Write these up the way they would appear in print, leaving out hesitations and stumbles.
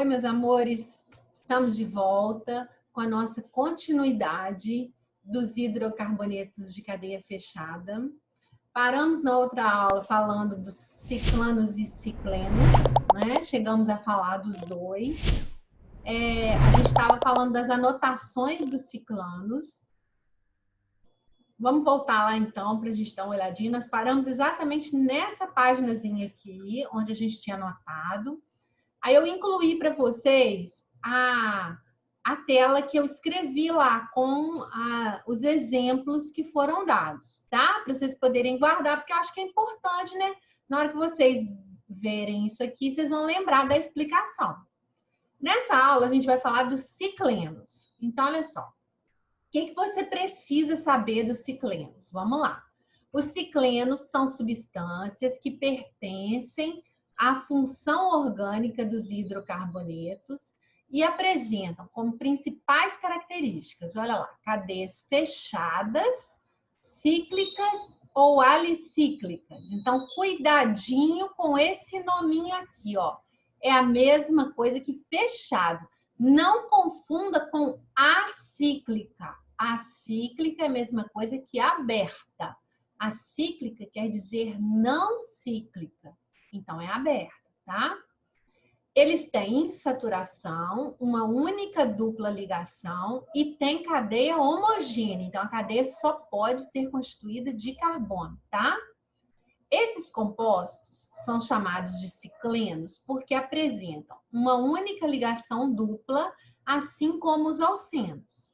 Oi, meus amores, estamos de volta com a nossa continuidade dos hidrocarbonetos de cadeia fechada. Paramos na outra aula falando dos ciclanos e ciclenos, né? Chegamos a falar dos dois. A gente estava falando das anotações dos ciclanos. Vamos voltar lá então para a gente dar uma olhadinha. Nós paramos exatamente nessa páginazinha aqui, onde a gente tinha anotado. Aí eu incluí para vocês a tela que eu escrevi lá com os exemplos que foram dados, tá? Para vocês poderem guardar, porque eu acho que é importante, né? Na hora que vocês verem isso aqui, vocês vão lembrar da explicação. Nessa aula, a gente vai falar dos ciclenos. Então, olha só. O que você precisa saber dos ciclenos? Vamos lá. Os ciclenos são substâncias que pertencem à função orgânica dos hidrocarbonetos e apresentam como principais características, olha lá, cadeias fechadas, cíclicas ou alicíclicas. Então, cuidadinho com esse nominho aqui, ó. É a mesma coisa que fechado. Não confunda com acíclica. Acíclica é a mesma coisa que aberta. Acíclica quer dizer não cíclica. Então, é aberta, tá? Eles têm saturação, uma única dupla ligação e tem cadeia homogênea. Então, a cadeia só pode ser constituída de carbono, tá? Esses compostos são chamados de ciclenos porque apresentam uma única ligação dupla, assim como os alcenos.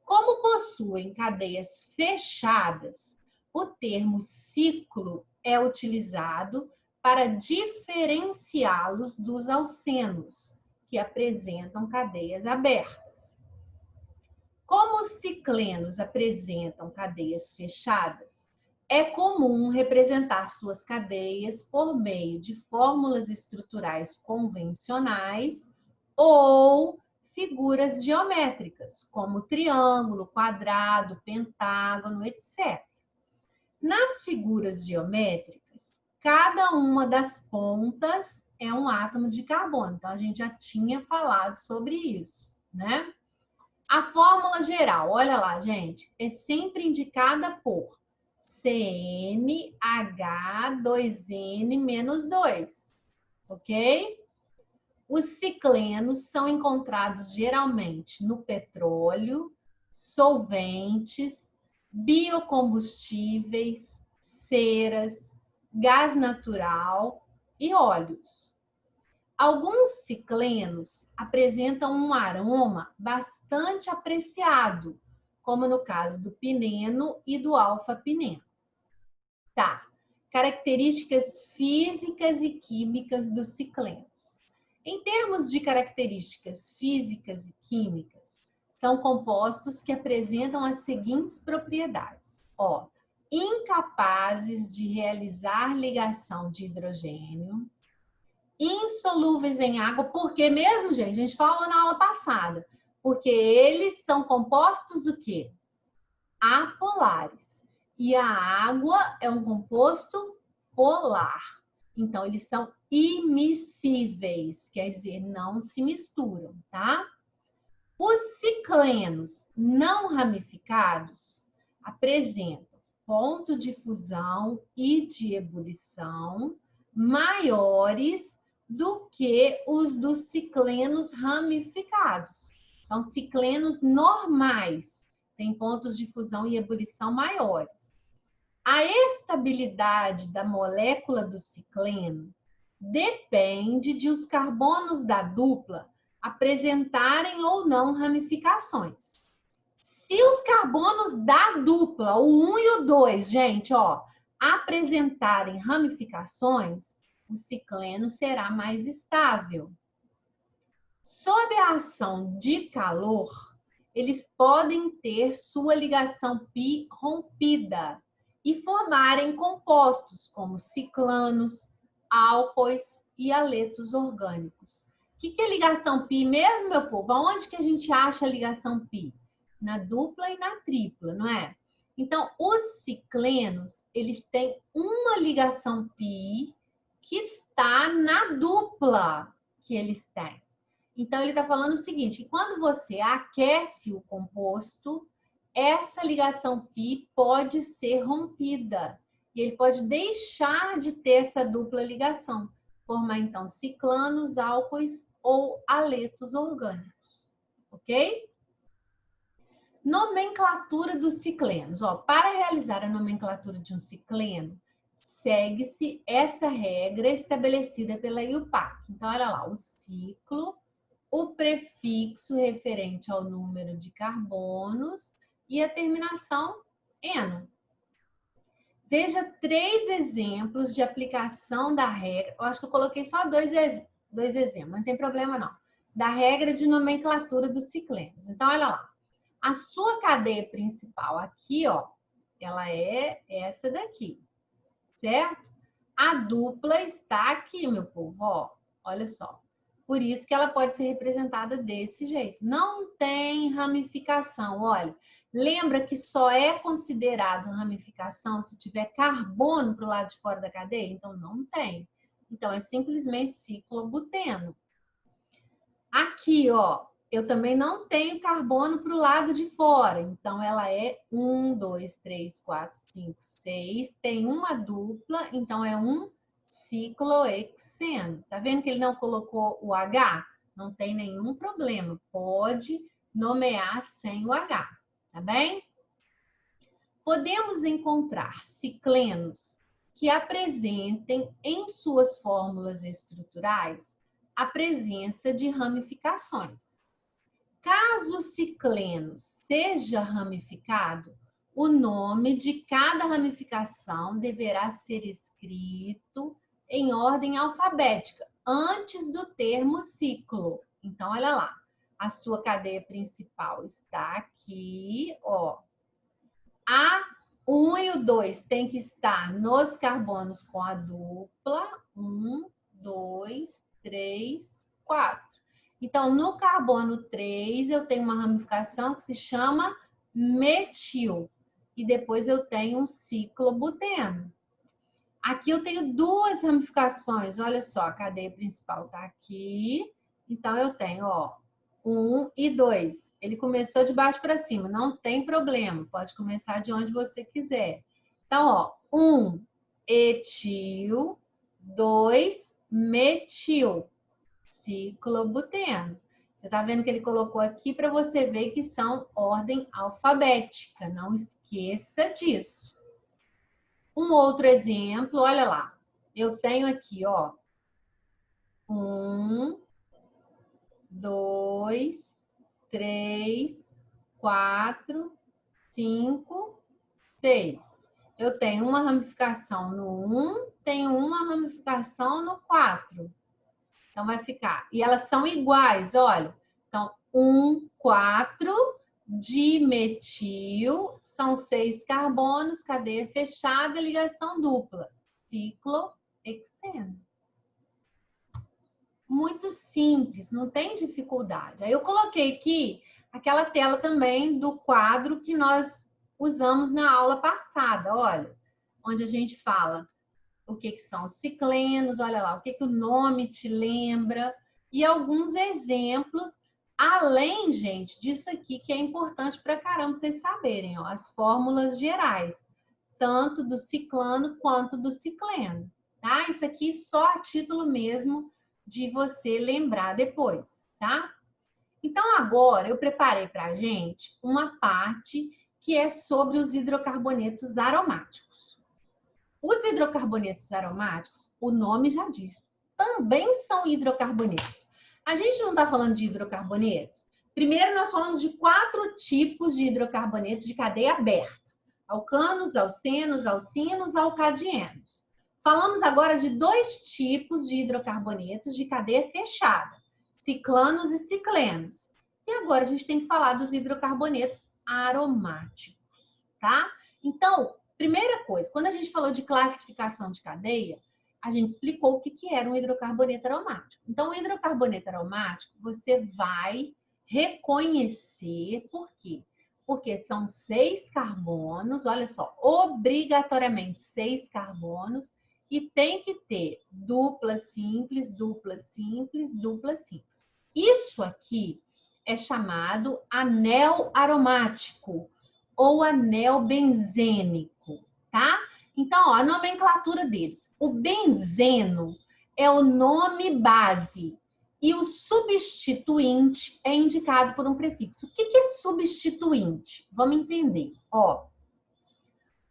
Como possuem cadeias fechadas, o termo ciclo é utilizado para diferenciá-los dos alcenos, que apresentam cadeias abertas. Como os ciclenos apresentam cadeias fechadas, é comum representar suas cadeias por meio de fórmulas estruturais convencionais ou figuras geométricas, como triângulo, quadrado, pentágono, etc. Nas figuras geométricas, cada uma das pontas é um átomo de carbono. Então, a gente já tinha falado sobre isso, né? A fórmula geral, olha lá, gente, é sempre indicada por CnH2n-2, ok? Os ciclenos são encontrados geralmente no petróleo, solventes, biocombustíveis, ceras, gás natural e óleos. Alguns ciclenos apresentam um aroma bastante apreciado, como no caso do pineno e do alfa-pineno. Tá. Características físicas e químicas dos ciclenos. Em termos de características físicas e químicas, são compostos que apresentam as seguintes propriedades. Ó, incapazes de realizar ligação de hidrogênio, insolúveis em água, porque mesmo, gente, a gente falou na aula passada, porque eles são compostos do quê? Apolares. E a água é um composto polar. Então, eles são imiscíveis, quer dizer, não se misturam, tá? Os ciclenos não ramificados apresentam ponto de fusão e de ebulição maiores do que os dos ciclenos ramificados. São ciclenos normais, têm pontos de fusão e ebulição maiores. A estabilidade da molécula do cicleno depende de os carbonos da dupla apresentarem ou não ramificações. Se os carbonos da dupla, o 1 e o 2, gente, ó, apresentarem ramificações, o cicleno será mais estável. Sob a ação de calor, eles podem ter sua ligação π rompida e formarem compostos como ciclanos, álcoois e aletos orgânicos. O que é ligação π mesmo, meu povo? Aonde que a gente acha a ligação π? Na dupla e na tripla, não é? Então, os ciclenos, eles têm uma ligação π que está na dupla que eles têm. Então, ele está falando o seguinte, que quando você aquece o composto, essa ligação π pode ser rompida. E ele pode deixar de ter essa dupla ligação. Formar, então, ciclanos, álcoois ou aletos orgânicos. Ok? Nomenclatura dos ciclenos. Ó, para realizar a nomenclatura de um cicleno, segue-se essa regra estabelecida pela IUPAC. Então, olha lá, o ciclo, o prefixo referente ao número de carbonos e a terminação eno. Veja 3 exemplos de aplicação da regra. Eu acho que eu coloquei só dois exemplos, não tem problema não. Da regra de nomenclatura dos ciclenos. Então, olha lá. A sua cadeia principal aqui, ó, ela é essa daqui, certo? A dupla está aqui, meu povo, ó. Olha só. Por isso que ela pode ser representada desse jeito. Não tem ramificação, olha. Lembra que só é considerado ramificação se tiver carbono para o lado de fora da cadeia? Então, não tem. Então, é simplesmente ciclobuteno. Aqui, ó, eu também não tenho carbono para o lado de fora. Então, ela é 1, 2, 3, 4, 5, 6. Tem uma dupla, então é um ciclohexeno. Tá vendo que ele não colocou o H? Não tem nenhum problema. Pode nomear sem o H, tá bem? Podemos encontrar ciclenos que apresentem em suas fórmulas estruturais a presença de ramificações. Caso o cicleno seja ramificado, o nome de cada ramificação deverá ser escrito em ordem alfabética, antes do termo ciclo. Então, olha lá, a sua cadeia principal está aqui, ó. A 1 e o 2 tem que estar nos carbonos com a dupla. 1, 2, 3, 4. Então, no carbono 3, eu tenho uma ramificação que se chama metil. E depois eu tenho um ciclobuteno. Aqui eu tenho 2 ramificações. Olha só, a cadeia principal está aqui. Então, eu tenho, ó, 1 e 2. Ele começou de baixo para cima, não tem problema. Pode começar de onde você quiser. Então, ó, 1 etil, 2 metil, ciclobuteno. Você está vendo que ele colocou aqui para você ver que são ordem alfabética. Não esqueça disso. Um outro exemplo, olha lá. Eu tenho aqui, ó, 1, 2, 3, 4, 5, 6. Eu tenho uma ramificação no 1, tenho uma ramificação no 4. Então, vai ficar. E elas são iguais, olha. Então, 1, 4, dimetil, são 6 carbonos, cadeia fechada, ligação dupla. Ciclohexeno. Muito simples, não tem dificuldade. Aí eu coloquei aqui aquela tela também do quadro que nós usamos na aula passada, olha, onde a gente fala o que são os ciclenos, olha lá, o que o nome te lembra, e alguns exemplos, além, gente, disso aqui que é importante pra caramba vocês saberem, ó, as fórmulas gerais, tanto do ciclano quanto do cicleno, tá? Isso aqui só a título mesmo de você lembrar depois, tá? Então, agora eu preparei para a gente uma parte que é sobre os hidrocarbonetos aromáticos. Os hidrocarbonetos aromáticos, o nome já diz, também são hidrocarbonetos. A gente não está falando de hidrocarbonetos? Primeiro, nós falamos de 4 tipos de hidrocarbonetos de cadeia aberta. Alcanos, alcenos, alcinos, alcadienos. Falamos agora de 2 tipos de hidrocarbonetos de cadeia fechada, ciclanos e ciclenos. E agora a gente tem que falar dos hidrocarbonetos aromáticos, tá? Então, primeira coisa, quando a gente falou de classificação de cadeia, a gente explicou o que era um hidrocarboneto aromático. Então, o hidrocarboneto aromático, você vai reconhecer por quê? Porque são 6 carbonos, olha só, obrigatoriamente 6 carbonos, e tem que ter dupla simples, dupla simples, dupla simples. Isso aqui é chamado anel aromático ou anel benzênico, tá? Então, ó, a nomenclatura deles. O benzeno é o nome base e o substituinte é indicado por um prefixo. O que é substituinte? Vamos entender. Ó,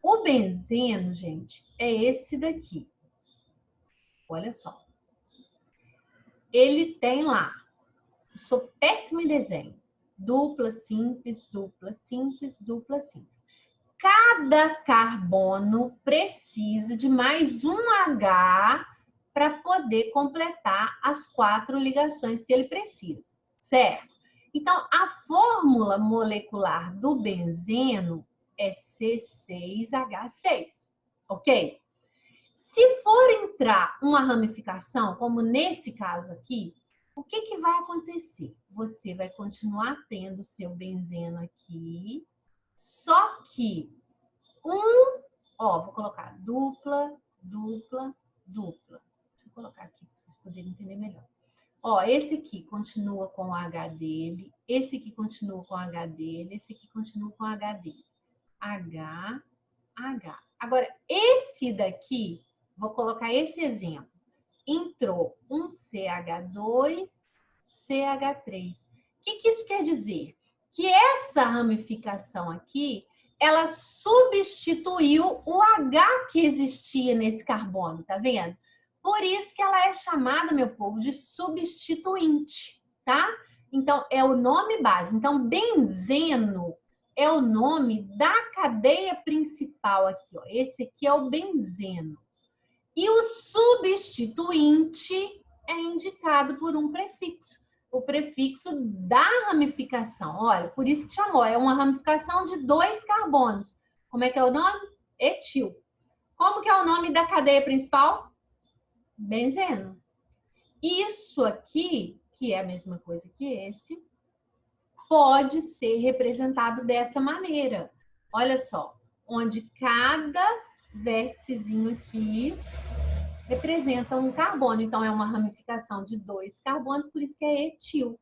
o benzeno, gente, é esse daqui. Olha só. Ele tem lá, sou péssimo em desenho, dupla simples, dupla simples, dupla simples. Cada carbono precisa de mais um H para poder completar as 4 ligações que ele precisa, certo? Então, a fórmula molecular do benzeno é C6H6, ok? Se for entrar uma ramificação, como nesse caso aqui, o que vai acontecer? Você vai continuar tendo o seu benzeno aqui, só que vou colocar dupla, dupla, dupla. Deixa eu colocar aqui para vocês poderem entender melhor. Ó, esse aqui continua com o H dele, esse aqui continua com o H dele, esse aqui continua com o H dele. H, H. Agora, esse daqui, vou colocar esse exemplo. Entrou um CH2, CH3. O que isso quer dizer? Que essa ramificação aqui, ela substituiu o H que existia nesse carbono, tá vendo? Por isso que ela é chamada, meu povo, de substituinte, tá? Então, é o nome base. Então, benzeno é o nome da cadeia principal aqui, ó. Esse aqui é o benzeno. E o substituinte é indicado por um prefixo. O prefixo da ramificação. Olha, por isso que chamou. É uma ramificação de 2 carbonos. Como é que é o nome? Etil. Como que é o nome da cadeia principal? Benzeno. Isso aqui, que é a mesma coisa que esse, pode ser representado dessa maneira. Olha só, onde cada vérticezinho aqui representa um carbono. Então, é uma ramificação de 2 carbonos, por isso que é etil.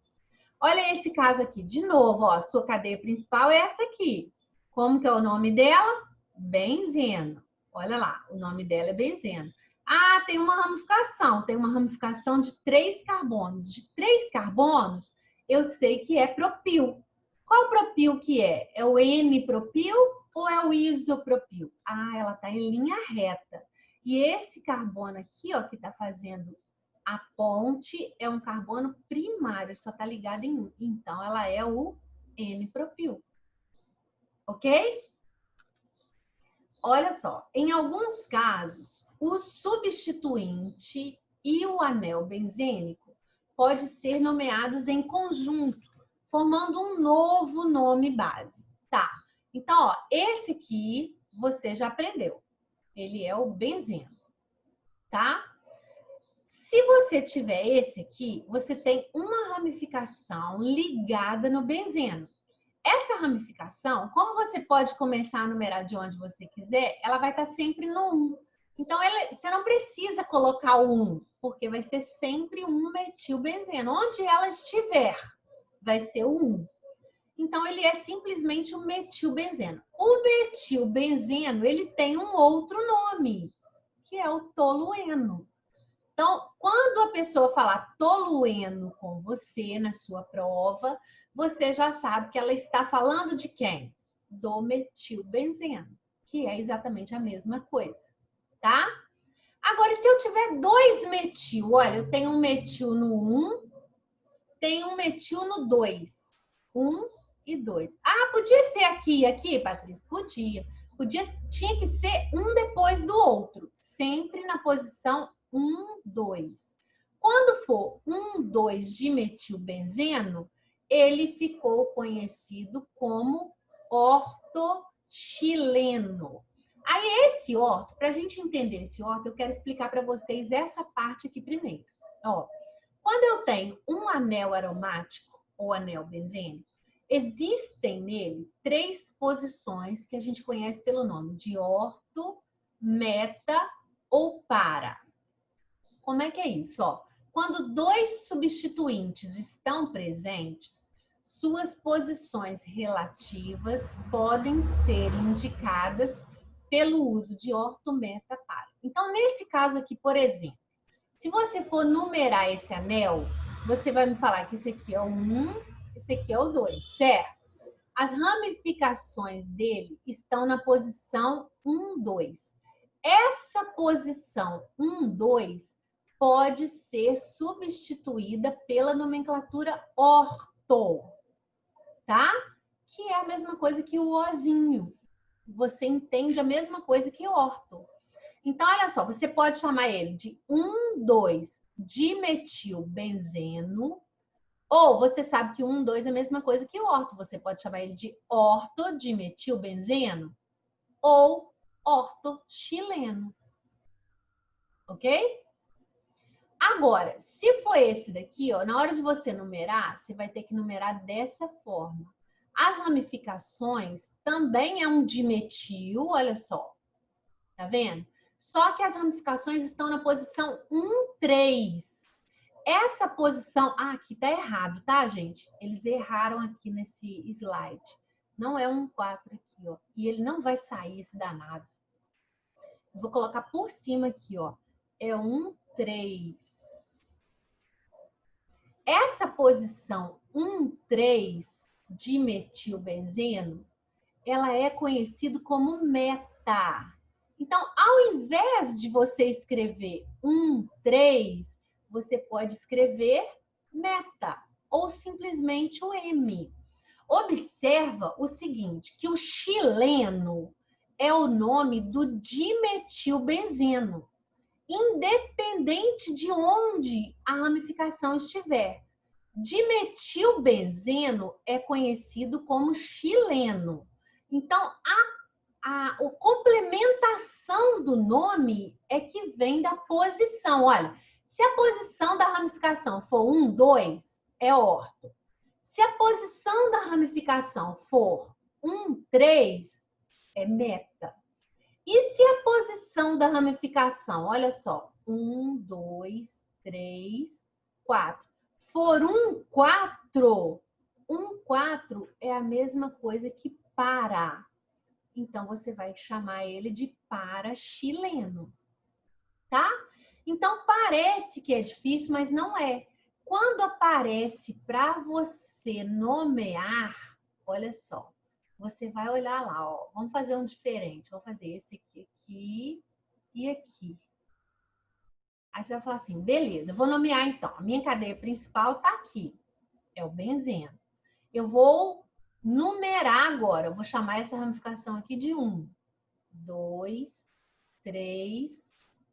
Olha esse caso aqui. De novo, ó, a sua cadeia principal é essa aqui. Como que é o nome dela? Benzeno. Olha lá, o nome dela é benzeno. Ah, tem uma ramificação. Tem uma ramificação de 3 carbonos. De 3 carbonos, eu sei que é propil. Qual propil que é? É o N-propil ou é o isopropil? Ah, ela está em linha reta. E esse carbono aqui, ó, que está fazendo a ponte, é um carbono primário, só está ligado em um. Então, ela é o N-propil. Ok? Olha só, em alguns casos, o substituinte e o anel benzênico pode ser nomeados em conjunto, formando um novo nome base. Tá, então, ó, esse aqui você já aprendeu. Ele é o benzeno, tá? Se você tiver esse aqui, você tem uma ramificação ligada no benzeno. Essa ramificação, como você pode começar a numerar de onde você quiser, ela vai estar sempre no 1. Então, você não precisa colocar o 1, porque vai ser sempre um metilbenzeno. Onde ela estiver, vai ser o 1. Então, ele é simplesmente um metilbenzeno. O metilbenzeno, ele tem um outro nome, que é o tolueno. Então, quando a pessoa falar tolueno com você na sua prova, você já sabe que ela está falando de quem? Do metilbenzeno, que é exatamente a mesma coisa, tá? Agora, se eu tiver 2 metil, olha, eu tenho um metil no 1, tenho um metil no 2. 1 e 2. Ah, podia ser aqui, Patrícia? Podia. Tinha que ser um depois do outro, sempre na posição 1, 2. Quando for 1, 2 de metilbenzeno, ele ficou conhecido como ortoxileno. Aí esse orto, para a gente entender esse orto, eu quero explicar para vocês essa parte aqui primeiro. Ó, quando eu tenho um anel aromático ou anel benzênico, existem nele 3 posições que a gente conhece pelo nome de orto, meta ou para. Como é que é isso? Ó, Quando dois substituintes estão presentes, suas posições relativas podem ser indicadas pelo uso de orto, meta, para. Então, nesse caso aqui, por exemplo, se você for numerar esse anel, você vai me falar que esse aqui é o 1, esse aqui é o 2, certo? As ramificações dele estão na posição 1, 2. Essa posição 1, 2 pode ser substituída pela nomenclatura orto, tá? Que é a mesma coisa que o ozinho. Você entende a mesma coisa que orto. Então, olha só, você pode chamar ele de 1,2-dimetilbenzeno, ou você sabe que 1,2 é a mesma coisa que orto. Você pode chamar ele de ortodimetilbenzeno ou ortoxileno. Ok? Agora, se for esse daqui, ó, na hora de você numerar, você vai ter que numerar dessa forma. As ramificações também é um dimetil, olha só. Tá vendo? Só que as ramificações estão na posição 1, 3. Essa posição... Ah, aqui tá errado, tá, gente? Eles erraram aqui nesse slide. Não é 1, 4 aqui, ó. E ele não vai sair, esse danado. Vou colocar por cima aqui, ó. É 1, 3. Essa posição 1, 3 de metilbenzeno, ela é conhecida como meta. Então, ao invés de você escrever 1, 3, você pode escrever meta ou simplesmente o M. Observa o seguinte, que o xileno é o nome do dimetilbenzeno, independente de onde a ramificação estiver. Dimetilbenzeno é conhecido como xileno. Então, a complementação do nome é que vem da posição. Olha, se a posição da ramificação for 1, 2, é orto. Se a posição da ramificação for 1, 3, é meta. E se a posição da ramificação, olha só, 1, 2, 3, 4, for 1, 4, 1, 4 é a mesma coisa que para. Então, você vai chamar ele de paraxileno, tá? Então, parece que é difícil, mas não é. Quando aparece para você nomear, olha só, você vai olhar lá, ó. Vamos fazer um diferente. Vou fazer esse aqui e aqui. Aí você vai falar assim, beleza, eu vou nomear então. A minha cadeia principal tá aqui, é o benzeno. Eu vou numerar agora, eu vou chamar essa ramificação aqui de 1, 2, 3,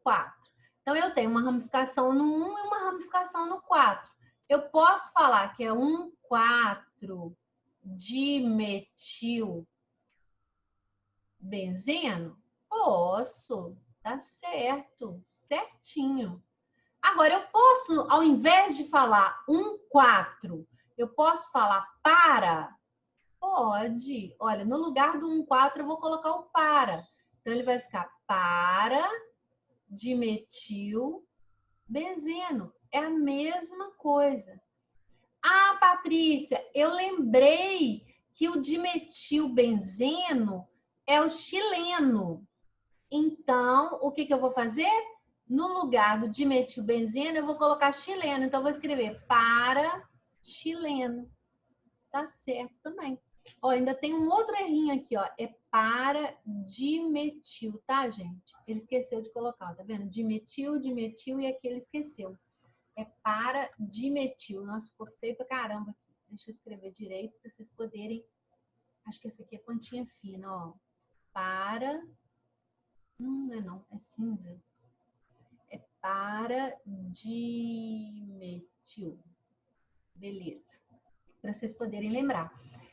4. Então, eu tenho uma ramificação no 1 e uma ramificação no 4. Eu posso falar que é 1, 4 dimetilbenzeno? Posso, tá certo, certinho. Agora, eu posso, ao invés de falar 1, 4, eu posso falar para? Pode. Olha, no lugar do 1, 4, eu vou colocar o para. Então, ele vai ficar para dimetilbenzeno. É a mesma coisa. Ah, Patrícia, eu lembrei que o dimetilbenzeno é o xileno. Então, o que eu vou fazer? No lugar do dimetilbenzeno, eu vou colocar xileno. Então, eu vou escrever para xileno. Tá certo também. Ó, ainda tem um outro errinho aqui, ó. É para dimetil, tá, gente? Ele esqueceu de colocar, ó, tá vendo? Dimetil, dimetil e aqui ele esqueceu. É para dimetil. Nossa, ficou feio pra caramba aqui. Deixa eu escrever direito para vocês poderem... Acho que essa aqui é pontinha fina, ó. Para... Não é não, é cinza. É para dimetil. Beleza. Para vocês poderem lembrar.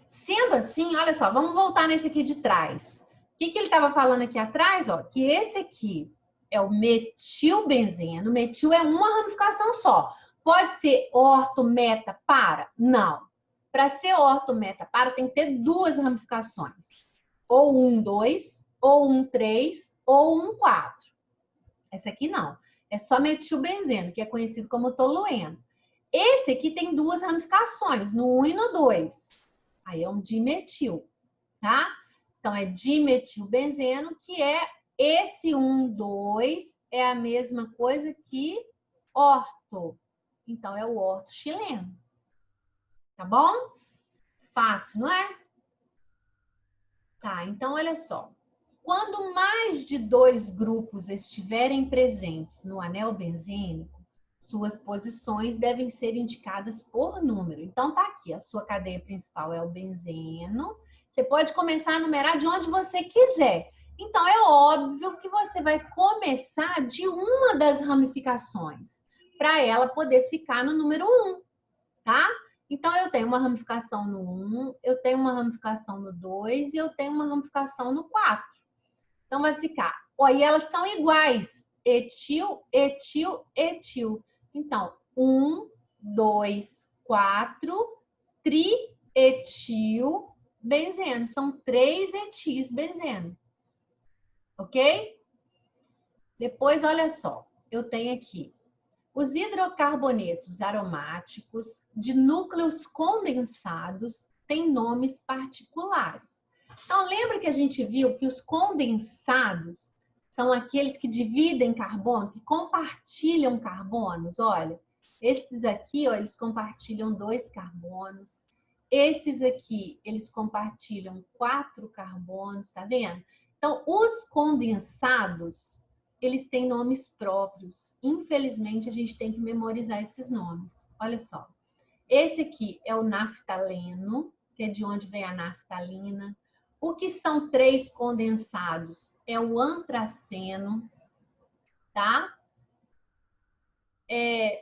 Sendo assim, olha só, vamos voltar nesse aqui de trás. O que ele estava falando aqui atrás? Ó, que esse aqui é o metilbenzeno. Metil é uma ramificação só. Pode ser orto, meta, para? Não. Para ser orto, meta, para, tem que ter duas ramificações. Ou 1, 2, ou 1, 3, ou 1, 4. Essa aqui não. É só metilbenzeno, que é conhecido como tolueno. Esse aqui tem duas ramificações, no 1 e no 2. Aí é um dimetil, tá? Então, é dimetilbenzeno, que é esse 1, 2, é a mesma coisa que orto. Então, é o orto chileno. Tá bom? Fácil, não é? Tá, então olha só. Quando mais de 2 grupos estiverem presentes no anel benzênico, suas posições devem ser indicadas por número. Então tá aqui, a sua cadeia principal é o benzeno. Você pode começar a numerar de onde você quiser. Então é óbvio que você vai começar de uma das ramificações, para ela poder ficar no número 1, tá? Então, eu tenho uma ramificação no 1, eu tenho uma ramificação no 2 e eu tenho uma ramificação no 4. Então, vai ficar. Ó, e elas são iguais. Etil, etil, etil. Então, 1, 2, 4, trietil, benzeno. São 3 etis benzeno. Ok? Depois, olha só. Eu tenho aqui os hidrocarbonetos aromáticos de núcleos condensados têm nomes particulares. Então, lembra que a gente viu que os condensados são aqueles que dividem carbono, que compartilham carbonos? Olha, esses aqui, ó, eles compartilham 2 carbonos. Esses aqui, eles compartilham 4 carbonos, tá vendo? Então, os condensados, eles têm nomes próprios. Infelizmente, a gente tem que memorizar esses nomes. Olha só. Esse aqui é o naftaleno, que é de onde vem a naftalina. O que são 3 condensados é o antraceno, tá?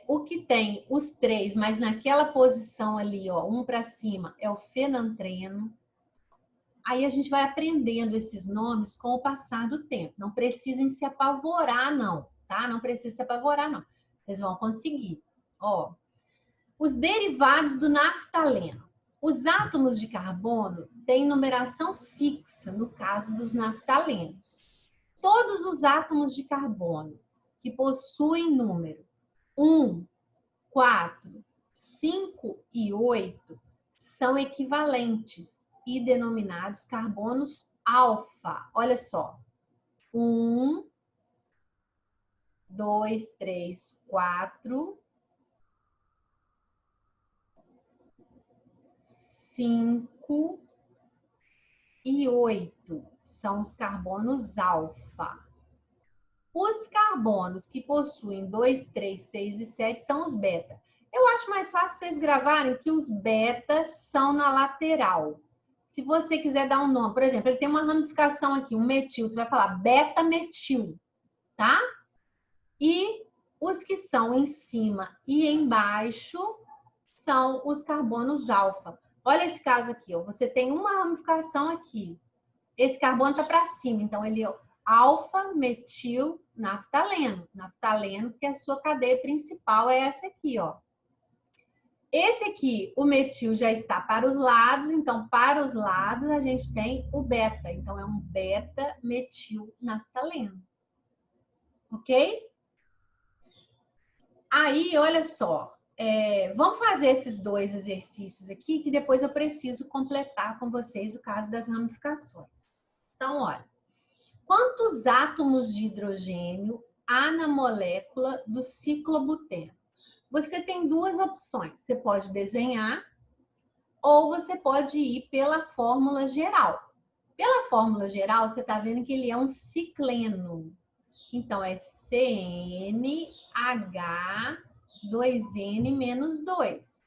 O que tem os 3, mas naquela posição ali, ó, um para cima, é o fenantreno. Aí a gente vai aprendendo esses nomes com o passar do tempo. Não precisem se apavorar, não, tá? Não precisa se apavorar, não. Vocês vão conseguir. Ó, os derivados do naftaleno. Os átomos de carbono têm numeração fixa, no caso dos naftalenos. Todos os átomos de carbono que possuem número 1, 4, 5 e 8 são equivalentes e denominados carbonos alfa. Olha só. 1, 2, 3, 4, 5 e 8 são os carbonos alfa. Os carbonos que possuem 2, 3, 6 e 7 são os beta. Eu acho mais fácil vocês gravarem que os betas são na lateral. Se você quiser dar um nome, por exemplo, ele tem uma ramificação aqui, um metil, você vai falar beta-metil, tá? E os que são em cima e embaixo são os carbonos alfa. Olha esse caso aqui, ó. Você tem uma ramificação aqui. Esse carbono está para cima, então ele é alfa-metil naftaleno. Naftaleno, que a sua cadeia principal é essa aqui, ó. Esse aqui, o metil já está para os lados, então para os lados a gente tem o beta. Então é um beta-metil naftaleno. Ok? Aí, olha só. Vamos fazer esses 2 exercícios aqui, que depois eu preciso completar com vocês o caso das ramificações. Então, olha. Quantos átomos de hidrogênio há na molécula do ciclobuteno? Você tem 2 opções. Você pode desenhar ou você pode ir pela fórmula geral. Pela fórmula geral, você está vendo que ele é um cicleno. Então, é CnH2n menos 2.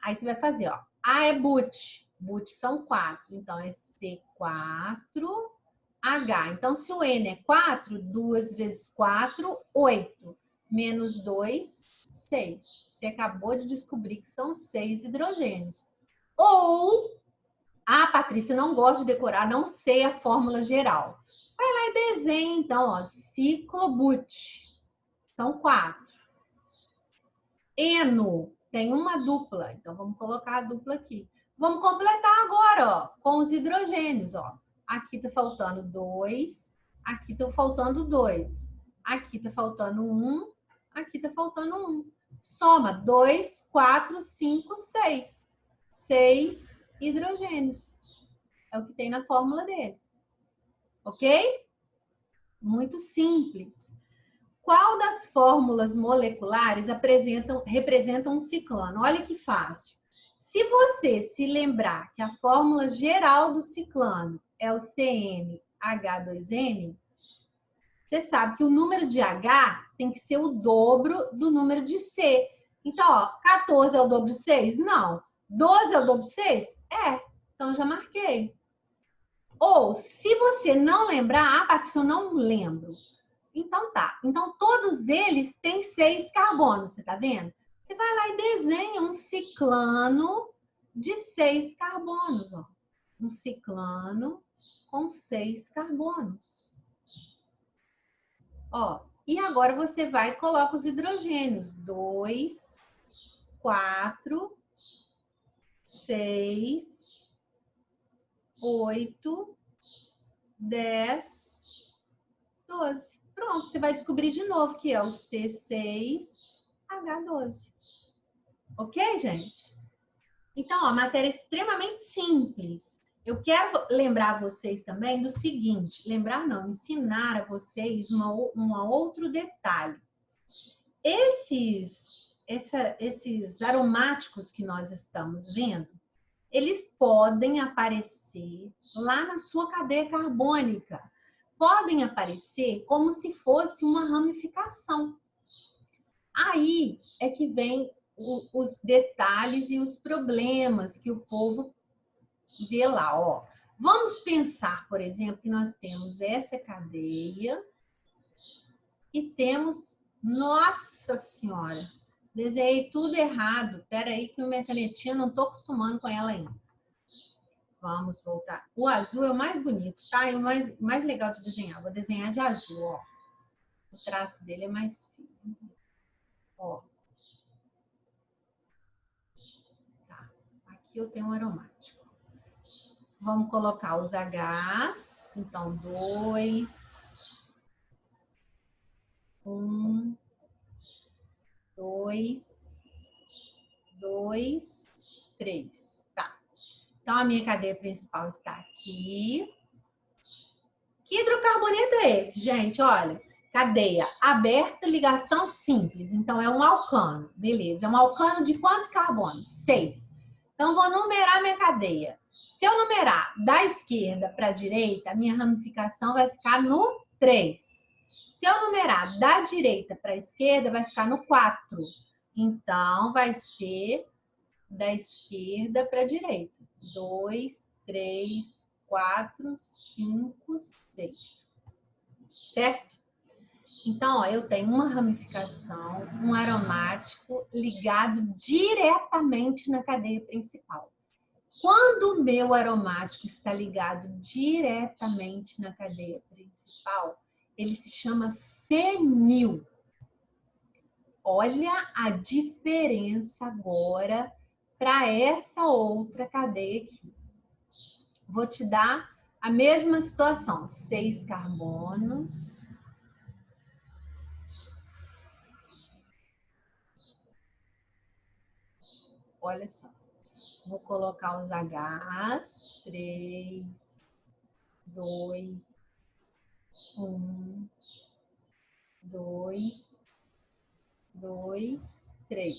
Aí você vai fazer, ó. A é but. But são 4. Então, é C4H. Então, se o N é 4, 2 vezes 4, 8. Menos 2, 6. Você acabou de descobrir que são 6 hidrogênios. Ou, Patrícia, não gosto de decorar, não sei a fórmula geral. Vai lá e desenha, então, ó, ciclobut. São 4. Eno tem uma dupla, então vamos colocar a dupla aqui. Vamos completar agora, ó, com os hidrogênios, ó. Aqui tá faltando 2, aqui tá faltando 2. Aqui está faltando 1, aqui está faltando 1. Soma 2, 4, 5, 6. 6 hidrogênios. É o que tem na fórmula dele. Ok? Muito simples. Qual das fórmulas moleculares representam um ciclano? Olha que fácil. Se você se lembrar que a fórmula geral do ciclano é o CnH2n, você sabe que o número de H tem que ser o dobro do número de C. Então, ó, 14 é o dobro de 6? Não. 12 é o dobro de 6? É. Então, eu já marquei. Ou, se você não lembrar, Patrícia, eu não lembro. Então, tá. Então, todos eles têm 6 carbonos, você tá vendo? Você vai lá e desenha um ciclano de 6 carbonos, ó. Um ciclano com 6 carbonos. Ó, e agora você vai e coloca os hidrogênios. 2, 4, 6, 8, 10, 12. Pronto, você vai descobrir de novo que é o C6H12. Ok, gente? Então, ó, a matéria é extremamente simples. Eu quero lembrar vocês também do seguinte, lembrar não, ensinar a vocês um outro detalhe. Esses aromáticos que nós estamos vendo, eles podem aparecer lá na sua cadeia carbônica. Podem aparecer como se fosse uma ramificação. Aí é que vem os detalhes e os problemas que o povo vê lá, ó. Vamos pensar, por exemplo, que nós temos essa cadeia e temos... Nossa Senhora! Desenhei tudo errado. Espera aí que minha canetinha não estou acostumando com ela ainda. Vamos voltar. O azul é o mais bonito, tá? E o mais legal de desenhar. Vou desenhar de azul, ó. O traço dele é mais fino. Ó. Tá. Aqui eu tenho um aromático. Vamos colocar os Hs. Então, 2, 1, 2, 2, 3. Tá. Então, a minha cadeia principal está aqui. Que hidrocarboneto é esse, gente? Olha, cadeia aberta, ligação simples. Então, é um alcano. Beleza. É um alcano de quantos carbonos? 6. Então, vou numerar minha cadeia. Se eu numerar da esquerda para a direita, a minha ramificação vai ficar no 3. Se eu numerar da direita para a esquerda, vai ficar no 4. Então, vai ser da esquerda para a direita. 2, 3, 4, 5, 6. Certo? Então, ó, eu tenho uma ramificação, um aromático ligado diretamente na cadeia principal. Quando o meu aromático está ligado diretamente na cadeia principal, ele se chama fenil. Olha a diferença agora para essa outra cadeia aqui. Vou te dar a mesma situação, 6 carbonos. Olha só. Vou colocar os Hs. 3, 2, 1, 2, 2, 3.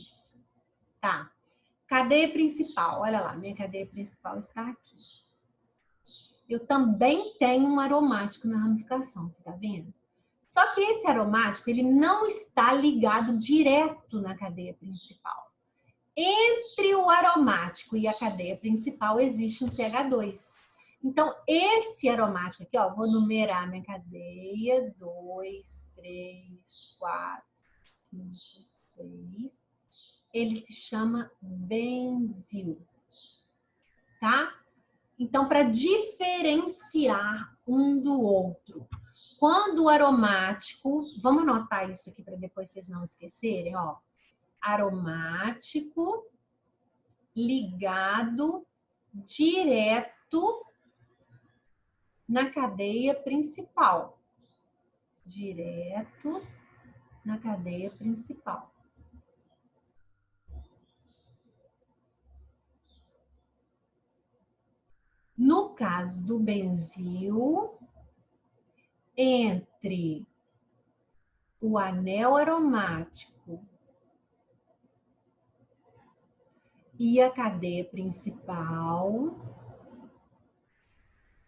Tá. Cadeia principal. Olha lá, minha cadeia principal está aqui. Eu também tenho um aromático na ramificação, você tá vendo? Só que esse aromático, ele não está ligado direto na cadeia principal. Entre o aromático e a cadeia principal existe um CH2. Então, esse aromático aqui, ó, vou numerar minha cadeia. 2, 3, 4, 5, 6. Ele se chama benzil. Tá? Então, para diferenciar um do outro, quando o aromático... Vamos anotar isso aqui para depois vocês não esquecerem, ó. Aromático ligado direto na cadeia principal. direto na cadeia principal. No caso do benzil, entre o anel aromático e a cadeia principal,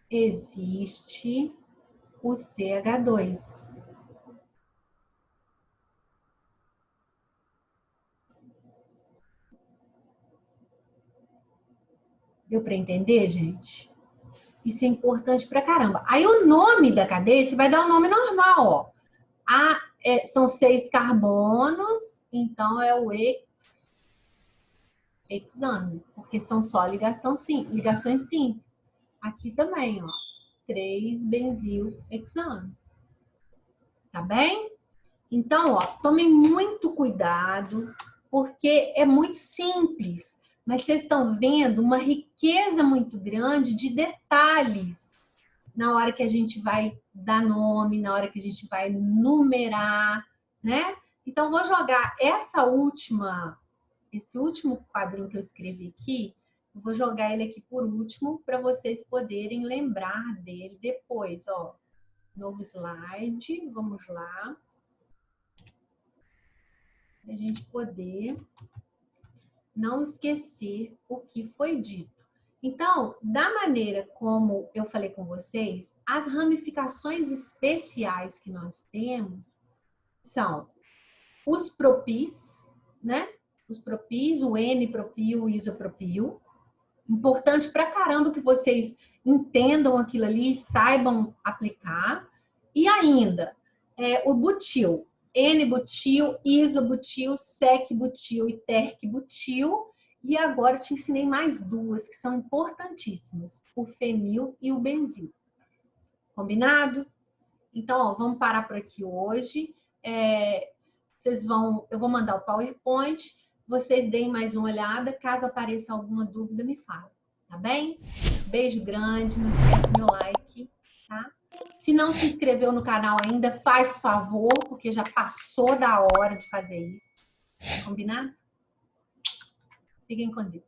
existe o CH2. Deu para entender, gente? Isso é importante pra caramba. Aí o nome da cadeia, você vai dar o nome normal, ó. São 6 carbonos, então é o hexano, porque são só ligações simples. Aqui também, ó, 3 benzilhexano. Tá bem? Então, ó, tomem muito cuidado, porque é muito simples, mas vocês estão vendo uma riqueza muito grande de detalhes na hora que a gente vai dar nome, na hora que a gente vai numerar, né? Então, vou jogar esse último quadrinho que eu escrevi aqui, eu vou jogar ele aqui por último, para vocês poderem lembrar dele depois, ó. Novo slide, vamos lá. Para a gente poder não esquecer o que foi dito. Então, da maneira como eu falei com vocês, as ramificações especiais que nós temos são os propis, né? Os propis, o N-propil, o isopropil. Importante pra caramba que vocês entendam aquilo ali e saibam aplicar. E ainda, o butil. N-butil, isobutil, sec-butil e terc-butil. E agora eu te ensinei mais duas que são importantíssimas. O fenil e o benzil. Combinado? Então, ó, vamos parar por aqui hoje. Eu vou mandar o PowerPoint. Vocês deem mais uma olhada. Caso apareça alguma dúvida, me fala. Tá bem? Beijo grande. Não esquece meu like, tá? Se não se inscreveu no canal ainda, faz favor, porque já passou da hora de fazer isso. Combinado? Fiquem com Deus.